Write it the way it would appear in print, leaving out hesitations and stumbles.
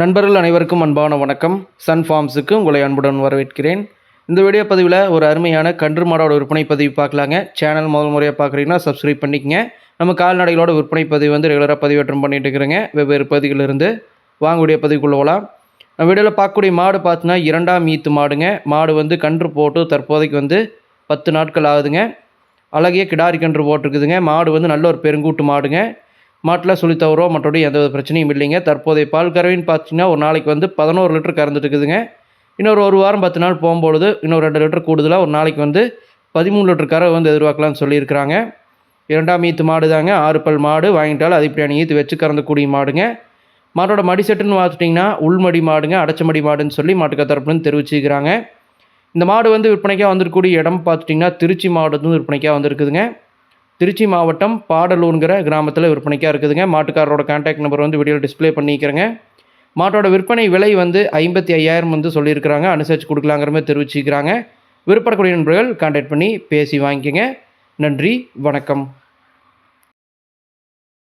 நண்பர்கள் அனைவருக்கும் அன்பான வணக்கம். சன் ஃபார்ம்ஸுக்கு உங்களை அன்புடன் வரவேற்கிறேன். இந்த வீடியோ பதிவில் ஒரு அருமையான கன்று மாடோட விற்பனை பதிவு பார்க்கலாங்க. சேனல் முதல் முறையாக பார்க்குறீங்கன்னா சப்ஸ்கிரைப் பண்ணிக்கங்க. நம்ம கால்நடைகளோட விற்பனை பதிவு ரெகுலராக பதிவேற்றம் பண்ணிட்டு இருக்கிறேங்க வெவ்வேறு பகுதிகளிலிருந்து. வாங்கக்கூடிய பதிவுக்குள்ள போகலாம். வீடியோவில் பார்க்கக்கூடிய மாடு பார்த்தீங்கன்னா 2ஆம் ஈத்து மாடுங்க. மாடு கன்று போட்டு தற்போதைக்கு 10 நாட்கள் ஆகுதுங்க. அழகிய கிடாரி கன்று போட்டிருக்குதுங்க. மாடு நல்ல ஒரு பெருங்கூட்டு மாடுங்க. மாட்டில் சொல்லி தவறோ மற்றபடி எந்த பிரச்சனையும் இல்லைங்க. தற்போதைய பால் கறவைன்னு பார்த்தீங்கன்னா ஒரு நாளைக்கு 11 லிட்டர் கறந்துட்டு இருக்குதுங்க. இன்னொரு ஒரு வாரம் 10 நாள் போகும்பொழுது இன்னொரு 2 லிட்டர் கூடுதலாக ஒரு நாளைக்கு 13 லிட்டர் கறவை எதிர்பார்க்கலாம்னு சொல்லியிருக்கிறாங்க. 2ஆம் ஈத்து மாடு தாங்க. 6 பல் மாடு வாங்கிட்டாலும் அதிகப்படியான ஈத்து வச்சு கறந்தக்கூடிய மாடுங்க. மாட்டோட மடி செட்டுன்னு பார்த்துட்டிங்கன்னா உள்மடி மாடுங்க, அடைச்ச மடி மாடுன்னு சொல்லி மாட்டுக்க தரப்புன்னு தெரிவிச்சுக்கிறாங்க. இந்த மாடு விற்பனைக்காக வந்திருக்கக்கூடிய இடம் பார்த்துட்டிங்கன்னா திருச்சி மாவட்டத்துலேருந்து விற்பனைக்காக வந்திருக்குதுங்க. திருச்சி மாவட்டம் பாடலூருங்கிற கிராமத்தில் விற்பனைக்காக இருக்குதுங்க. மாட்டுக்காரரோட கான்டாக்ட் நம்பர் வீடியோவில் டிஸ்பிளே பண்ணிக்கிறேங்க. மாட்டோட விற்பனை விலை 55,000 சொல்லியிருக்கிறாங்க. அனுசரித்து கொடுக்கலாங்கிற மாதிரி தெரிவிச்சுக்கிறாங்க. விருப்பப்படக்கூடிய நண்பர்கள் கான்டாக்ட் பண்ணி பேசி வாங்கிக்கோங்க. நன்றி, வணக்கம்.